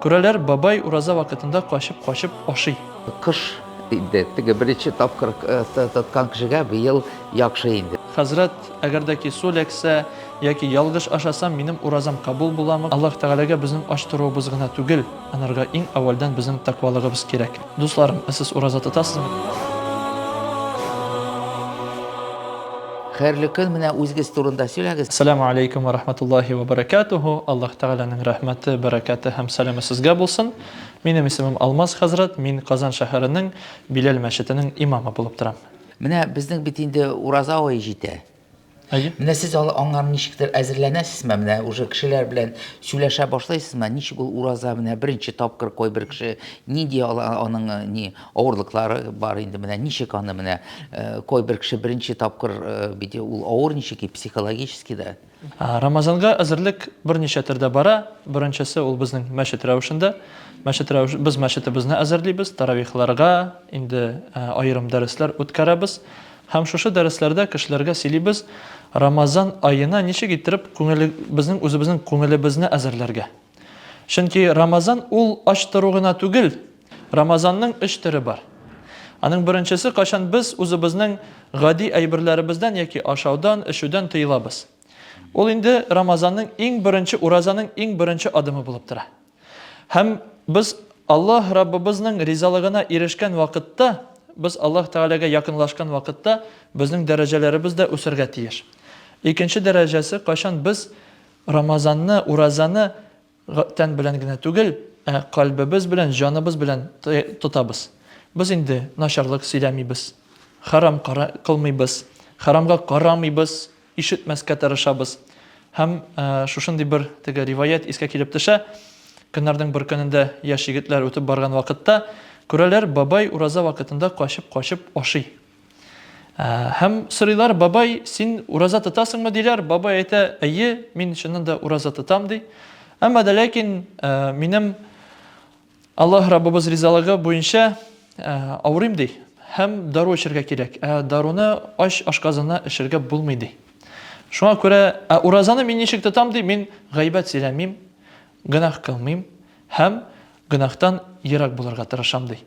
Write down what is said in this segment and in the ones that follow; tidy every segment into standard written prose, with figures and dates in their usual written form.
Күрәләр, бабай ураза вакытында качып ашый. Кыш инде, теге беренче тапкыр тоткан кешегә быел яхшы инде. Хәзрәт, әгәр дә ки су ләксә, яки ялгыш ашасам, минем уразам кабул буламы? Аллаһ Тәгаләгә безнең ач торуыбыз гына түгел, анарга иң әүвәлдән безнең тәкъвалыгыбыз кирәк. Дусларым, сез ураза тотасызмы? Хәерле көн, менә үзегез турында сөйләгез. Ассаламу алейкум ва рахматуллахи ва баракатуху. Аллаһ Тәгаләнең рәхмәте, бәрәкәте һәм сәламе сезгә булсын. Минем исемем Алмаз хәзрәт, мин Казан шәһәренең Биләл мәчетенең имамы булып торам. Менә безнең бит инде ураза ае җитә. Әйе. Менә сез аңар ничектер әзерләнәсезме? Менә уже кешеләр белән сөйләшә башлайсызмы? Ничек ул ураза менә беренче тапкыр бер кеше нинди аның ни авырлыклары бар инде менә ничек аны менә бер кеше беренче тапкыр бит ул авыр ничек психологически да. Рамазанга әзерлек берничә төрдә бара. Беренчесе ул безнең мәчет рәвешендә. Без мәчетебезне әзерлибез, таравихларга инде аерым дәресләр үткәрәбез. Һәм шушы дәресләрдә кешеләргә сөйлибез, Рамазан аена ничек иттереп безнең үзебезнең күңелебезне әзерләргә. Чөнки Рамазан ул ач тору гына түгел, Рамазанның өч төре бар. Аның беренчесе кашан без үзебезнең гади әйберләребездән яки ашаудан, эчүдән тыелабыз. Ул инде Рамазанның иң беренче уразаның иң беренче адымы булып тора. Һәм без Аллаһ Раббыбызның ризалыгына ирешкән вакытта, без Аллаһ Тәгаләгә якынлашкан вакытта безнең дәрәҗәләребез дә үсәргә тиеш. Икенче дәрәҗәсе кашан без Рамазанны, уразаны тән белән генә түгел, калбыбыз белән, җаныбыз белән тотабыз. Без инде начарлык сөйләмибез, харам кылмыйбыз, харамга карамыйбыз, ишетмәскә тырышабыз. Һәм шушындый бер теге риваят искә килеп төшә. Көннәрнең бер көнендә яшь егетләр үтеп барган вакытта күрәләр, бабай ураза вакытында качып ашый. Һәм сорыйлар, бабай, син ураза тотасыңмы диләр? Бабай әйтә, әйе, мин чыннан да ураза тотам ди. Әмма дә ләкин минем Аллаһ Раббыбыз ризалыгы буенча авырыйм ди. Һәм дару эчәргә кирәк. Даруны ашказына эчәргә булмый ди. Шуңа күрә уразаны мин ничек тотам ди? Мин гайбәт сөйләмим, гөнаһ кылмыйм һәм гөнаһтан ерак булырга тырышам ди.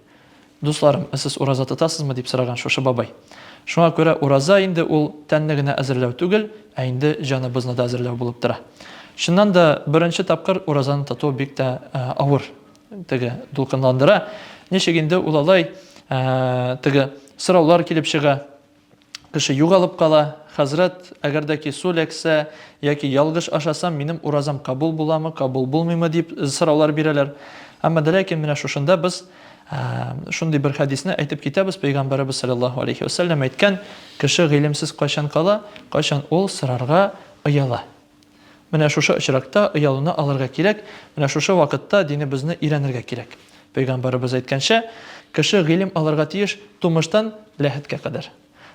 Дусларым, сез ураза тотасызмы дип сораган шушы бабай. Шуңа күрә ураза инде ул тәнне генә әзерләү түгел, инде җаныбызны да әзерләү булып тора. Шуннан да беренче тапкыр уразаны тоту бик тә авыр, теге дулкынландыра. Ничек инде ул алай теге сораулар килеп чыга, кеше югалып кала. Хәзрәт, әгәр дә ки су ләксә, яки ялгыш ашасам, минем уразам кабул буламы, кабул булмыймы дип сораулар бирәләр. Әмма дә ләкин менә шушында без шундый бер хәдисне әйтеп китәбез. Пәйгамбәрбез саллаллаһу алейхи ва саллям әйткән, кеше гыйлемсез кайчан кала, кайчан ул сорарга ояла. Менә шушы очракта оялуны алырга кирәк, менә шушы вакытта динебезне өйрәнергә кирәк. Пәйгамбәрбез әйткәнчә, кеше гыйлем алырга тиеш тумыштан ләхеткә кадәр.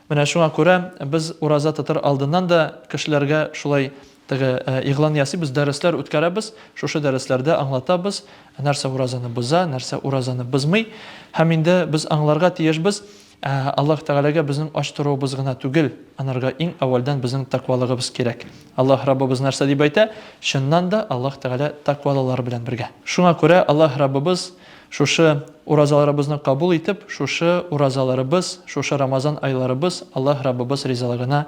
Менә шуңа күрә без ураза тотар алдыннан да кешеләргә шулай теге игълан ясыйбыз, дәресләр үткәрәбез. Шушы дәресләрдә аңлатабыз, нәрсә уразаны боза, нәрсә уразаны бозмый. Һәм инде без аңларга тиешбез, Аллаһ Тәгаләгә безнең ач торуыбыз гына түгел, анарга иң әүвәлдән безнең тәкъвалыгыбыз кирәк. Аллаһ Раббыбыз нәрсә дип әйтә? Чыннан да Аллаһ Тәгалә тәкъвалылар белән бергә. Шуңа күрә Аллаһ Раббыбыз шушы уразаларыбызны кабул итеп, шушы уразаларыбыз, шушы Рамазан айларыбыз Аллаһ Раббыбыз ризалыгына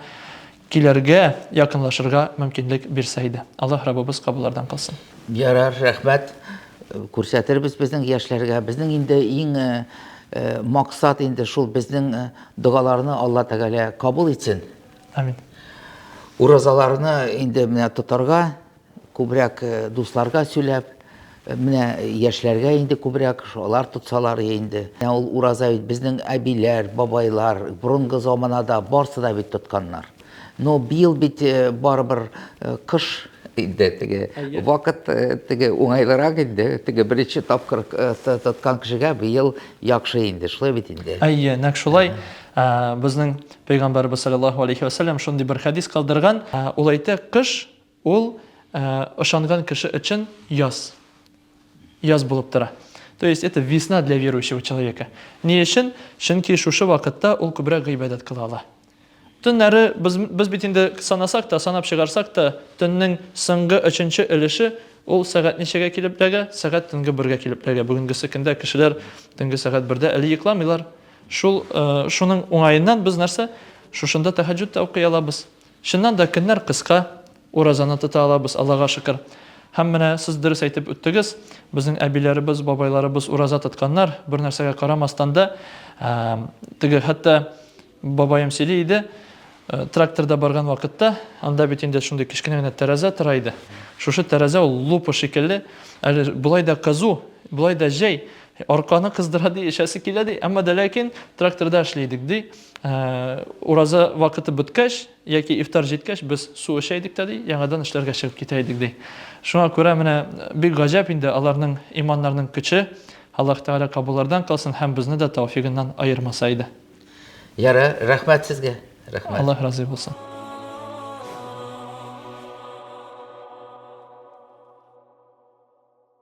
килергә, якынлашырга мөмкинлек бирсә иде. Аллаһ Раббыбыз кабуллардан кылсын. Ярар, рәхмәт. Күрсәтербез безнең яшьләргә. Безнең инде иң максат инде шул безнең дугаларны Алла Тәгалә кабул итсен. Амин. Уразаларны инде менә тотарга, күбрәк дусларга сөйләп, менә яшьләргә инде күбрәк шулар тотсалар инде. Ул ураза бит безнең әбиләр, бабайлар, борынгы заманада барсы да бит тотканнар. Но бил бит барыбер кыш инде теге вакыт теге уңайлырак инде, теге беренче тапкыр тоткан кешегә быел яхшы инде, шулай бит инде. Әйе, нәкъ шулай. Безнең Пәйгамбәрбез саллаллаһу алейхи ва саллям шундый бер хәдис калдырган. Ул әйтә, кыш ул ышанган кеше өчен яз булып тора. То есть это весна для верующего человека. Ни өчен? Чөнки шушы вакытта ул күбрәк гыйбадәт кыла ала. Төннәре без бит инде санасак та, санап чыгарсак та, төннең соңгы 3-нче өлеше ул сәгать ничәгә килеп ләгә? Сәгать төнге 1-гә килеп ләгә. Бүгенгесе көндә кешеләр төнге сәгать 1-дә әле йокламыйлар. Шуның уңаеннан без нәрсә? Шушында тәһаҗҗүд тә укый алабыз. Шуннан да көннәр кыска, уразаны тота алабыз, Аллаһка шөкер. Һәм менә сез дөрес әйтеп үттегез, безнең әбиләребез, бабайларыбыз ураза тотканнар, бер нәрсәгә карамастан да, теге хәтта бабаем сөйли иде, тракторда барган вакытта, анда бит инде шундый кичкенә генә тәрәзә тора иде. Шушы тәрәзә ул лупа шикелле, әле булай да казу, булай да җәй, арканы кыздыра ди, ишәсе килә ди, әмма дә ләкин тракторда эшлидек ди. Ураза вакыты беткәч, яки ифтар җиткәч, без су эчәйдек тә ди, яңадан эшләргә чыгып китәйдек ди. Шуңа күрә менә бик гаҗәп инде аларның иманнарының көче, Аллаһ Тәгалә кабуллардан калсын һәм безне дә тауфигыннан аермаса иде. Яра, рәхмәт сезгә. Рәхмәт. Аллаһ разый булсын.